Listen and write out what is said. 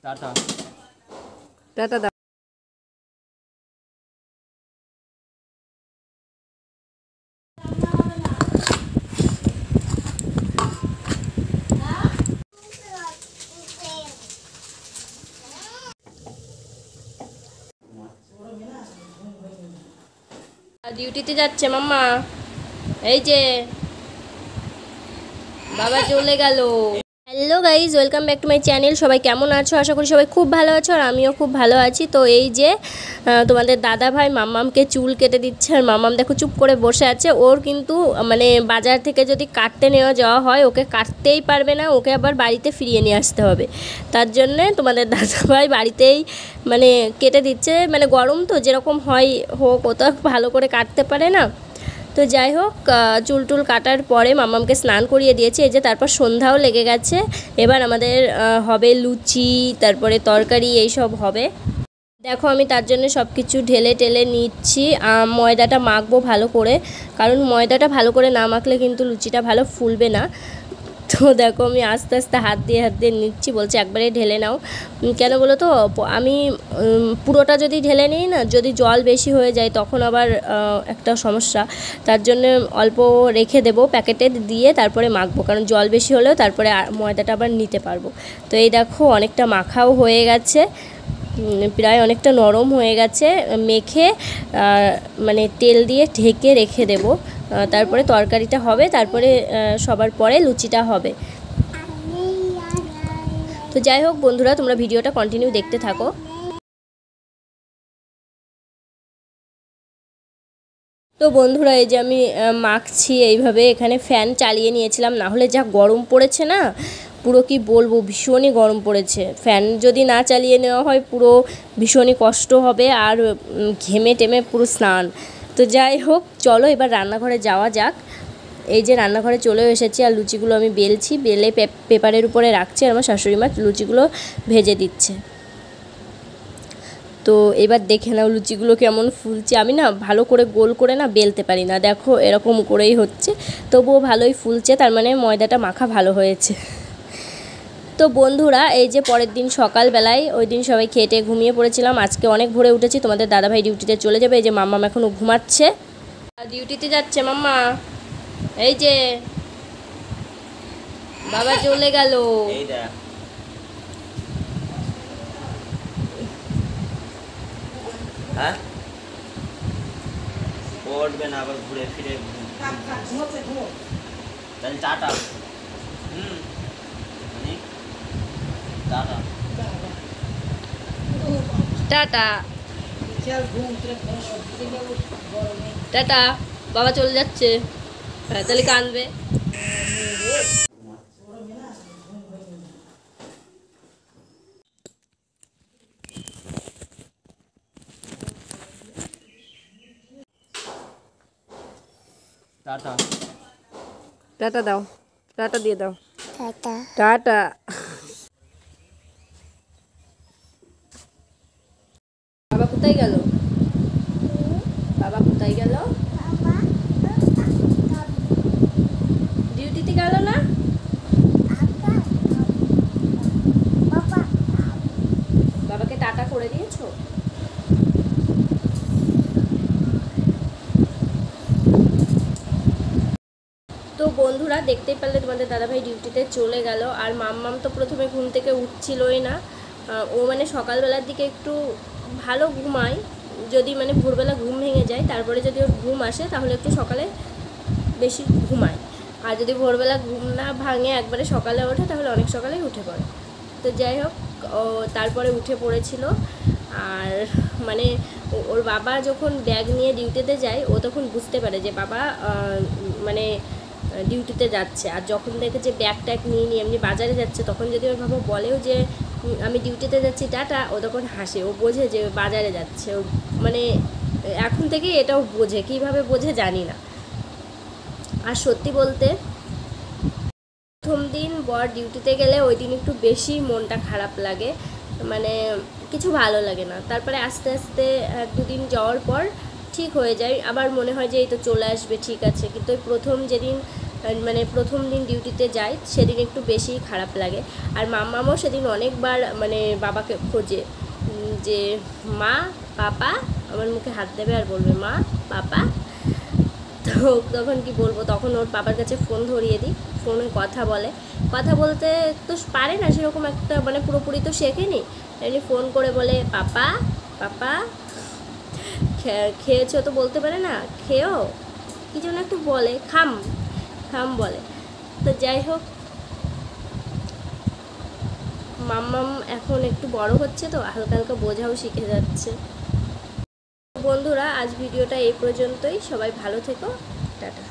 Tata tata দাও। ডিউটিতে যাচ্ছে মাম্মা, এই যে বাবা চলে গেল। Hello guys, welcome back to my channel. সবাই কেমন আছো? আশা করি সবাই খুব ভালো আছো, আর আমিও খুব ভালো আছি। তো এই যে তোমাদের দাদা ভাই মাম্মামকে চুল কেটে দিচ্ছে, আর মাম্মাম দেখো চুপ করে বসে আছে। ওর কিন্তু মানে বাজার থেকে যদি কাটতে নেওয়া যাওয়া হয়, ওকে কাটতেই পারবে না, ওকে আবার বাড়িতে ফিরিয়ে নিয়ে আসতে হবে। তার জন্যে তোমাদের দাদা ভাই বাড়িতেই মানে কেটে দিচ্ছে। মানে গরম তো যেরকম হয় হোক, ও তো ভালো করে কাটতে পারে না। তো যাই হোক, চুল টুল কাটার পরে মাম্মামকে স্নান করিয়ে দিয়েছে। এই যে তারপর সন্ধ্যাও লেগে গেছে। এবার আমাদের হবে লুচি, তারপরে তরকারি, এইসব হবে। দেখো আমি তার জন্য সব কিছু ঢেলে টেলে নিচ্ছি। ময়দাটা মাখবো ভালো করে, কারণ ময়দাটা ভালো করে না মাখলে কিন্তু লুচিটা ভালো ফুলবে না। তো দেখো আমি আস্তে আস্তে হাত দিয়ে নিচ্ছি। বলছে একবারে ঢেলে নাও। কেন বলো তো, আমি পুরোটা যদি ঢেলে নিই না, যদি জল বেশি হয়ে যায় তখন আবার একটা সমস্যা। তার জন্য অল্প রেখে দেবো প্যাকেটে দিয়ে, তারপরে মাখবো, কারণ জল বেশি হলেও তারপরে ময়দাটা আবার নিতে পারবো। তো এই দেখো অনেকটা মাখাও হয়ে গেছে, প্রায় অনেকটা নরম হয়ে গেছে। মেখে মানে তেল দিয়ে ঢেকে রেখে দেব। তারপরে তরকারিটা হবে, তারপরে সবার পরে লুচিটা হবে। তো যাই হোক বন্ধুরা, তোমরা ভিডিওটা কন্টিনিউ দেখতে থাকো। তো বন্ধুরা এই যে আমি মাখছি এইভাবে। এখানে ফ্যান চালিয়ে নিয়েছিলাম, না হলে যা গরম পড়েছে না, পুরো কি বলবো, ভীষণই গরম পড়েছে। ফ্যান যদি না চালিয়ে নেওয়া হয় পুরো ভীষণই কষ্ট হবে, আর ঘেমে টেমে পুরো স্নান। তো যাই হোক চলো এবার রান্নাঘরে যাওয়া যাক। এই যে রান্নাঘরে চলেও এসেছি, আর লুচিগুলো আমি বেলছি, বেলে পেপারের উপরে রাখছি, আর আমার শাশুড়ি মা লুচিগুলো ভেজে দিচ্ছে। তো এবার দেখে নাও লুচিগুলো কেমন ফুলছে। আমি না ভালো করে গোল করে না বেলতে পারি না, দেখো এরকম করেই হচ্ছে, তবুও ভালোই ফুলছে, তার মানে ময়দাটা মাখা ভালো হয়েছে। তো বন্ধুরা এই যে পরের দিন সকালবেলায়, ওই দিন সবাই খেটে ঘুমিয়ে পড়েছিলাম, আজকে অনেক ভোরে উঠেছি। তোমাদের দাদাভাই ডিউটিতে চলে যাবে, এই যে মাম্মাম এখনও ঘুমাচ্ছে, ডিউটিতে যাচ্ছে মাম্মা। এই যে বাবা চলে গেল। হ্যাঁ উঠবে না, আবার ঘুরে ফিরে তাহলে টাটা। টাটা টাটা টাটা, বাবা চলে যাচ্ছে। হ্যাঁ তাহলে কাঁদবে। টাটা টাটা দাও, টাটা দিয়ে দাও। Tata tata. বাবা কোথায় গেল? বাবা কোথায় গেল? ডিউটিতে গেল না? বাবাকে টাটা করে দিয়েছো? তো বন্ধুরা দেখতেই পারলে তোমাদের দাদাভাই ডিউটিতে চলে গেল, আর মাম্মাম তো প্রথমে ঘুম থেকে উঠছিলই না। ও মানে সকালবেলার দিকে একটু ভালো ঘুমায়, যদি মানে ভোরবেলা ঘুম ভেঙে যায়, তারপরে যদি ওর ঘুম আসে তাহলে একটু সকালে বেশি ঘুমায়, আর যদি ভোরবেলা ঘুম না ভাঙে একবারে সকালে ওঠে তাহলে অনেক সকালেই উঠে পড়ে। তো যাই হোক ও তারপরে উঠে পড়েছিল। আর মানে ওর বাবা যখন ব্যাগ নিয়ে ডিউটিতে যায়, ও তখন বুঝতে পারে যে বাবা মানে ডিউটিতে যাচ্ছে, আর যখন দেখে যে ব্যাগ ট্যাগ নিয়ে নিয়ে এমনি বাজারে যাচ্ছে, তখন যদি ওর বাবা বলেও যে আমি ডিউটিতে যাচ্ছি টাটা, ও তখন হাসে, ও বোঝে যে বাজারে যাচ্ছে। ও মানে এখন থেকে এটাও বোঝে, কীভাবে বোঝে জানি না। আর সত্যি বলতে প্রথম দিন বর ডিউটিতে গেলে ওই দিন একটু বেশি মনটা খারাপ লাগে, মানে কিছু ভালো লাগে না। তারপরে আস্তে আস্তে এক দুদিন যাওয়ার পর ঠিক হয়ে যায়, আবার মনে হয় যে এই তো চলে আসবে, ঠিক আছে। কিন্তু ওই প্রথম যেদিন মানে প্রথম দিন ডিউটিতে যায় সেদিন একটু বেশি খারাপ লাগে। আর মাম্মামও সেদিন অনেকবার মানে বাবাকে খোঁজে যে মা পাপা, আমার মুখে হাত দেবে আর বলবে মা পাপা। তো তখন কি বলবো, তখন ওর বাবার কাছে ফোন ধরিয়ে দিই, ফোনে কথা বলে। কথা বলতে তো পারে না সেরকম একটা, মানে পুরোপুরি তো শেখেনি, এমনি ফোন করে বলে পাপা পাপা। খেয়েছো তো বলতে পারে না, খেয়েও কি যেন একটু বলে, খাম খাম বলে। তো যাই হোক, মাম্মাম এখন একটু বড় হচ্ছে তো হালকা হালকা বোঝাও শিখে যাচ্ছে। বন্ধুরা আজ ভিডিওটা এই পর্যন্তই, সবাই ভালো থেকো, টাটা।